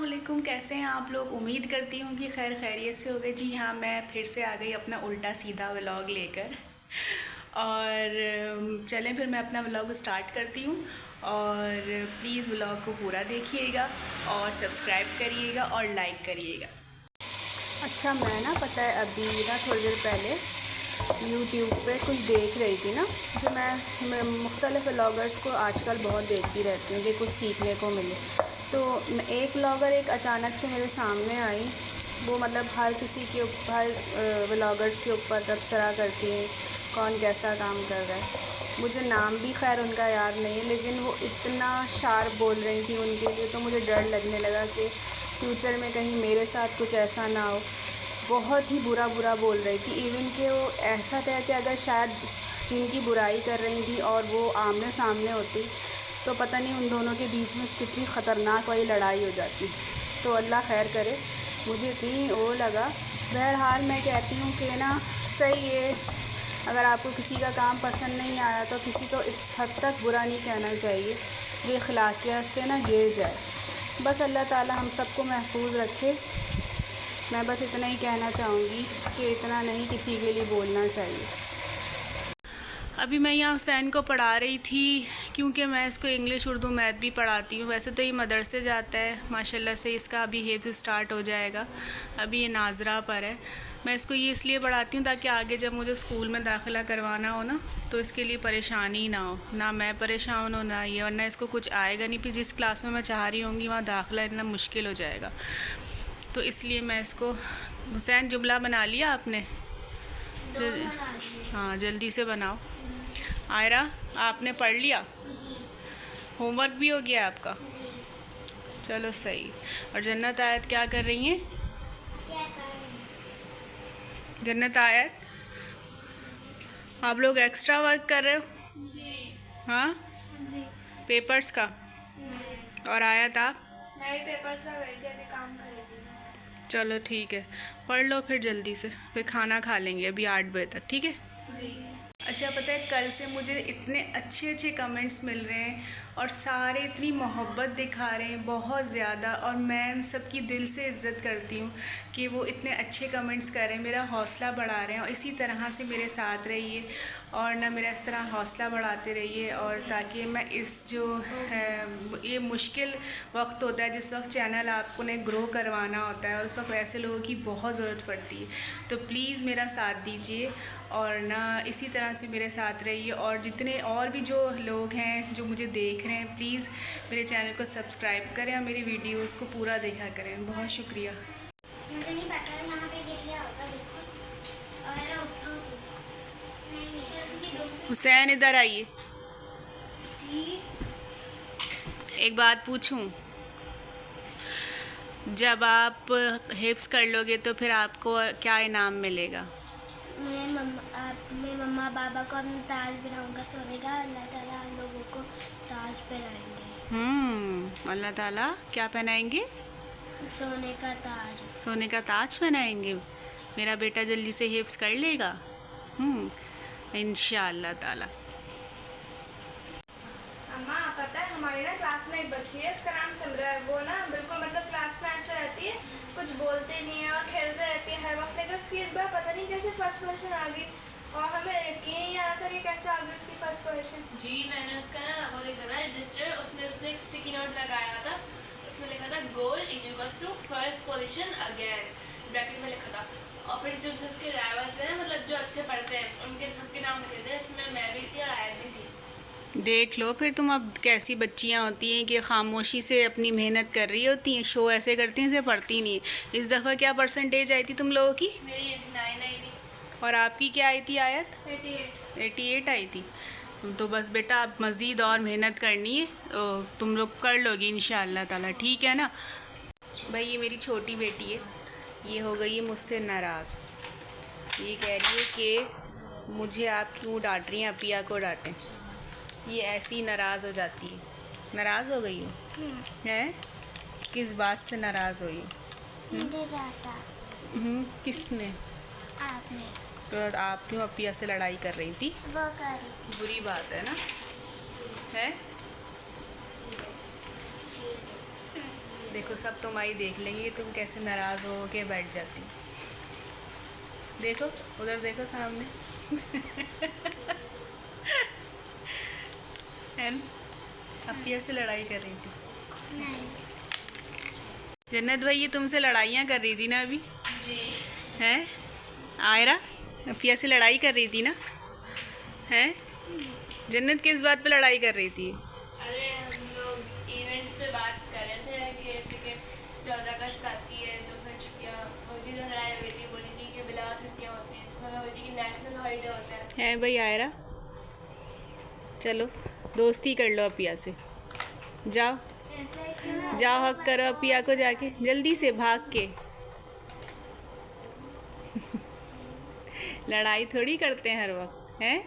वालेकुम, कैसे हैं आप लोग। उम्मीद करती हूँ कि खैर खैरियत से हो गए। जी हाँ, मैं फिर से आ गई अपना उल्टा सीधा व्लॉग लेकर। और चलें फिर मैं अपना व्लॉग स्टार्ट करती हूँ। और प्लीज़ व्लॉग को पूरा देखिएगा और सब्सक्राइब करिएगा और लाइक करिएगा। अच्छा, मैं ना पता है अभी ना थोड़ी देर पहले यूट्यूब पे कुछ देख रही थी ना, जैसे मैं मुख्तलिफ़ व्लॉगर्स को आजकल बहुत देखती रहती हूँ कि कुछ सीखने को मिले। तो एक व्लॉगर एक अचानक से मेरे सामने आई। वो मतलब हर किसी के ऊपर व्लॉगर्स के ऊपर तबसरा करती हैं कौन कैसा काम कर रहा है। मुझे नाम भी खैर उनका याद नहीं, लेकिन वो इतना शार्प बोल रही थी उनके लिए, तो मुझे डर लगने लगा कि फ्यूचर में कहीं मेरे साथ कुछ ऐसा ना हो। बहुत ही बुरा बोल रही थी। इवन कि वो ऐसा था कि अगर शायद जिनकी बुराई कर रही थी और वो आमने सामने होती तो पता नहीं उन दोनों के बीच में कितनी ख़तरनाक वाली लड़ाई हो जाती। तो अल्लाह खैर करे। मुझे इतनी वो लगा। बहरहाल मैं कहती हूँ कि ना सही है, अगर आपको किसी का काम पसंद नहीं आया तो किसी को इस हद तक बुरा नहीं कहना चाहिए जो अखलाकियत से ना गिर जाए। बस अल्लाह ताला हम सबको महफूज रखे। मैं बस इतना ही कहना चाहूँगी कि इतना नहीं किसी के लिए बोलना चाहिए। अभी मैं यहाँ हुसैन को पढ़ा रही थी, क्योंकि मैं इसको इंग्लिश उर्दू मैथ भी पढ़ाती हूँ। वैसे तो ये मदरसे जाता है माशाल्लाह से, इसका अभी हिफ्ज़ स्टार्ट हो जाएगा। अभी ये नाजरा पर है। मैं इसको ये इसलिए पढ़ाती हूँ ताकि आगे जब मुझे स्कूल में दाखिला करवाना हो ना, तो इसके लिए परेशानी ना हो, ना मैं परेशान हो ना ये, वरना इसको कुछ आएगा नहीं। फिर जिस क्लास में मैं चाह रही होंगी वहाँ दाखिला इतना मुश्किल हो जाएगा। तो इसलिए मैं इसको। हुसैन, जुमला बना लिया आपने? हाँ, जल्दी से बनाओ। आयरा, आपने पढ़ लिया? होमवर्क भी हो गया आपका? चलो सही। और जन्नत आयत क्या कर रही हैं? जन्नत आयत, आप लोग एक्स्ट्रा वर्क कर रहे हो? हाँ, पेपर्स का। और आयत आप? नहीं, पेपर्स का गई थी, अभी काम कर रही थी। चलो ठीक है, पढ़ लो फिर जल्दी से, फिर खाना खा लेंगे अभी 8 बजे तक, ठीक है? अच्छा, पता है कल से मुझे इतने अच्छे कमेंट्स मिल रहे हैं और सारे इतनी मोहब्बत दिखा रहे हैं बहुत ज़्यादा। और मैं सबकी दिल से इज़्ज़त करती हूँ कि वो इतने अच्छे कमेंट्स कर रहे हैं, मेरा हौसला बढ़ा रहे हैं। और इसी तरह से मेरे साथ रहिए और ना मेरा इस तरह हौसला बढ़ाते रहिए, और ताकि मैं इस जो ये मुश्किल वक्त होता है जिस वक्त चैनल आपको ने ग्रो करवाना होता है और उस वक्त ऐसे लोगों की बहुत ज़रूरत पड़ती है, तो प्लीज़ मेरा साथ दीजिए और ना इसी तरह से मेरे साथ रहिए। और जितने और भी जो लोग हैं जो मुझे देख रहे हैं, प्लीज़ मेरे चैनल को सब्सक्राइब करें और मेरी वीडियोस को पूरा देखा करें। बहुत शुक्रिया। मुझे नहीं पता, यहाँ पे देख लिया होगा, देखो। और उठो हुसैन, इधर आइए। जी। एक बात पूछूं? जब आप हिफ्ज़ कर लोगे तो फिर आपको क्या इनाम मिलेगा? मैं मम्मा पापा को अपना ताज पहनाऊंगा सोने का। अल्लाह ताला हम लोगों को ताज पहनाएंगे। अल्लाह ताला क्या पहनाएंगे? सोने का ताज। सोने का ताज पहनाएंगे। मेरा बेटा जल्दी से हिफ्ज़ कर लेगा इंशाअल्लाह ताला। अम्मा, पता है हमारी ना क्लास में एक बच्ची है, उसका नाम सिमरा है। वो ना बिल्कुल मतलब क्लास में ऐसे रहती है, कुछ बोलते नहीं है और खेलते रहती है हर वक्त। लेकिन उसकी इस बार पता नहीं कैसे फर्स्ट पोजीशन आ गई, और हमें यकीन नहीं आ रहा था कि कैसे आ गई उसकी फर्स्ट पोजीशन। जी, मैंने उसका ना वो लिखा था रजिस्टर, उसमें उसने एक स्टिकी नोट लगाया था, उसमें लिखा था goal is equals to first position again, bracket में लिखा था। और फिर जो उसके राइवल्स हैं, मतलब जो अच्छे पढ़ते हैं, उनके सबके नाम लिखे थे। इसमें मैं भी थी और आयत भी थी। देख लो फिर तुम अब कैसी बच्चियां होती हैं कि खामोशी से अपनी मेहनत कर रही होती हैं, शो ऐसे करती हैं जैसे पढ़ती नहीं है। इस दफ़ा क्या परसेंटेज आई थी तुम लोगों की? मेरी 89 आई थी। और आपकी क्या आई थी आयत? 88 88 आई थी। तो बस बेटा अब मज़ीद और मेहनत करनी है, तो तुम लोग कर लोगी इंशाअल्लाह ताला, ठीक है ना? भाई, ये मेरी छोटी बेटी है, ये हो गई है मुझसे नाराज़। ये कह रही है कि मुझे आप क्यों डांट रही हैं, अपिया को डांटें। ये ऐसी नाराज़ हो जाती है। नाराज़ हो गई हो? हैं? किस बात से नाराज़ हुई? किसने? आपने। तो आप क्यों अपिया से लड़ाई कर रही थी? वो कर रही थी। बुरी बात है ना? है? देखो सब तुम्हारी देख लेंगे, तुम कैसे नाराज़ हो के बैठ जाती। देखो उधर देखो सामने है ना, अपिया से लड़ाई कर रही थी। जन्नत भाई ये तुमसे लड़ाइयाँ कर रही थी ना अभी? जी। हैं आयरा, अपिया से लड़ाई कर रही थी ना? हैं जन्नत किस बात पे लड़ाई कर रही थी? अरे हम लोग इवेंट्स पे बात कर रहे थे कि जैसे कि 14 अगस्त आती है तो फिर छुट्टियाँ होती, तो लड़ाई हुई थी। बोली थी कि बिला छुट्टियाँ होती हैं, हमें बोली थी कि नेशनल हॉलीडे होता है। हैं भाई आयरा, चलो दोस्ती कर लो अपिया से, जाओ जाओ हक करो अपिया को जाके जल्दी से भाग के लड़ाई थोड़ी करते हैं हर वक्त, हैं?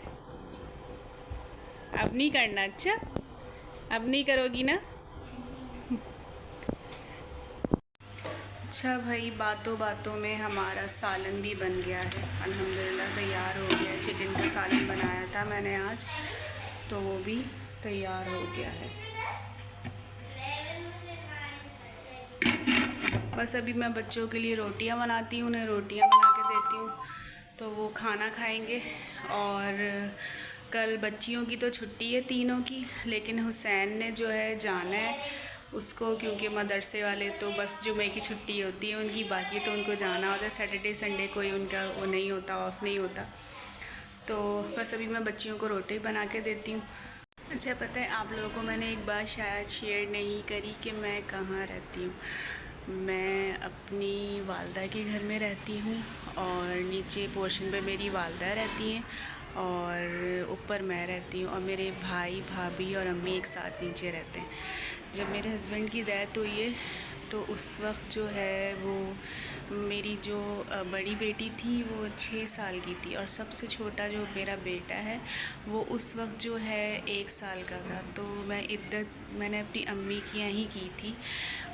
अब नहीं करना, अच्छा अब नहीं करोगी ना? अच्छा भाई, बातों बातों में हमारा सालन भी बन गया है, अल्हम्दुलिल्लाह तैयार हो गया। चिकन का सालन बनाया था मैंने आज, तो वो भी तैयार हो गया है। बस अभी मैं बच्चों के लिए रोटियां बनाती हूँ, उन्हें रोटियां बना के देती हूँ तो वो खाना खाएंगे। और कल बच्चियों की तो छुट्टी है तीनों की, लेकिन हुसैन ने जो है जाना है उसको, क्योंकि मदरसे वाले तो बस जुमे की छुट्टी होती है उनकी, बाकी तो उनको जाना होता है। सैटरडे संडे कोई उनका वो नहीं होता, ऑफ नहीं होता। तो बस अभी मैं बच्चियों को रोटी बना के देती हूँ। अच्छा पता है आप लोगों को मैंने एक बात शायद शेयर नहीं करी कि मैं कहाँ रहती हूँ। मैं अपनी वालदा के घर में रहती हूँ और नीचे पोर्शन पे मेरी वालदा रहती हैं और ऊपर मैं रहती हूँ, और मेरे भाई भाभी और अम्मी एक साथ नीचे रहते हैं। जब मेरे हस्बैंड की डेथ हुई है तो उस वक्त जो है वो मेरी जो बड़ी बेटी थी वो 6 साल की थी, और सबसे छोटा जो मेरा बेटा है वो उस वक्त जो है 1 साल का था। तो मैंने अपनी अम्मी की यहीं की थी,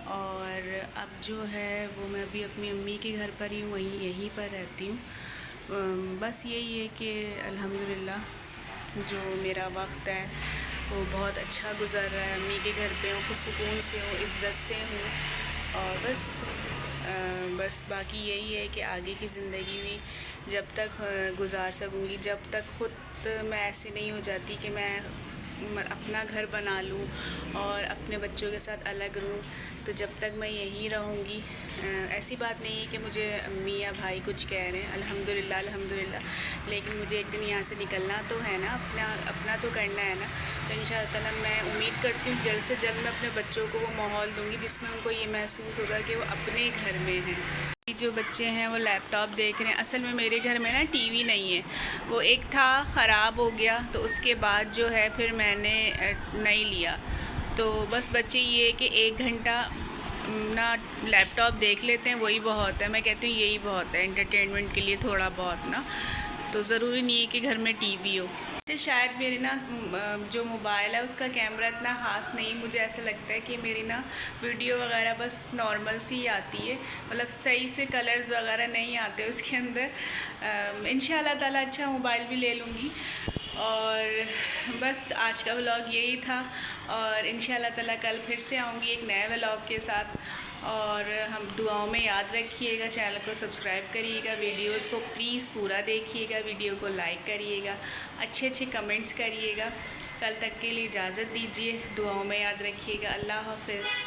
और अब जो है वो मैं अभी अपनी अम्मी के घर पर ही हूँ, यहीं पर रहती हूँ। बस यही है कि अल्हम्दुलिल्लाह जो मेरा वक्त है वो बहुत अच्छा गुज़र रहा है। अम्मी के घर पे हूँ, सुकून से हूँ, इज़्ज़त से हूँ, और बस बाकी यही है कि आगे की ज़िंदगी भी जब तक गुजार सकूँगी, जब तक ख़ुद मैं ऐसे नहीं हो जाती कि मैं अपना घर बना लूँ और अपने बच्चों के साथ अलग रहूँ, तो जब तक मैं यहीं रहूँगी। ऐसी बात नहीं है कि मुझे अम्मी या भाई कुछ कह रहे हैं, अल्हम्दुलिल्लाह अल्हम्दुलिल्लाह, लेकिन मुझे एक दिन यहाँ से निकलना तो है ना, अपना तो करना है ना। तो इंशाअल्लाह ताला मैं उम्मीद करती हूँ जल्द से जल्द मैं अपने बच्चों को वो माहौल दूँगी जिसमें उनको ये महसूस होगा कि वो अपने घर में हैं। जो बच्चे हैं वो लैपटॉप देख रहे हैं। असल में मेरे घर में ना टीवी नहीं है, वो एक था ख़राब हो गया, तो उसके बाद जो है फिर मैंने नहीं लिया। तो बस बच्चे ये कि 1 घंटा ना लैपटॉप देख लेते हैं, वही बहुत है। मैं कहती हूँ यही बहुत है एंटरटेनमेंट के लिए, थोड़ा बहुत ना, तो ज़रूरी नहीं है कि घर में टीवी हो। शायद मेरी ना जो मोबाइल है उसका कैमरा इतना ख़ास नहीं, मुझे ऐसा लगता है कि मेरी ना वीडियो वगैरह बस नॉर्मल सी आती है, मतलब सही से कलर्स वगैरह नहीं आते उसके अंदर। इंशाअल्लाह ताला अच्छा मोबाइल भी ले लूँगी। और बस आज का व्लॉग यही था, और इंशाअल्लाह ताला कल फिर से आऊँगी एक नए व्लॉग के साथ। और हम दुआओं में याद रखिएगा, चैनल को सब्सक्राइब करिएगा, वीडियोस को प्लीज़ पूरा देखिएगा, वीडियो को लाइक करिएगा, अच्छे अच्छे कमेंट्स करिएगा। कल तक के लिए इजाज़त दीजिए, दुआओं में याद रखिएगा। अल्लाह हाफ़िज़।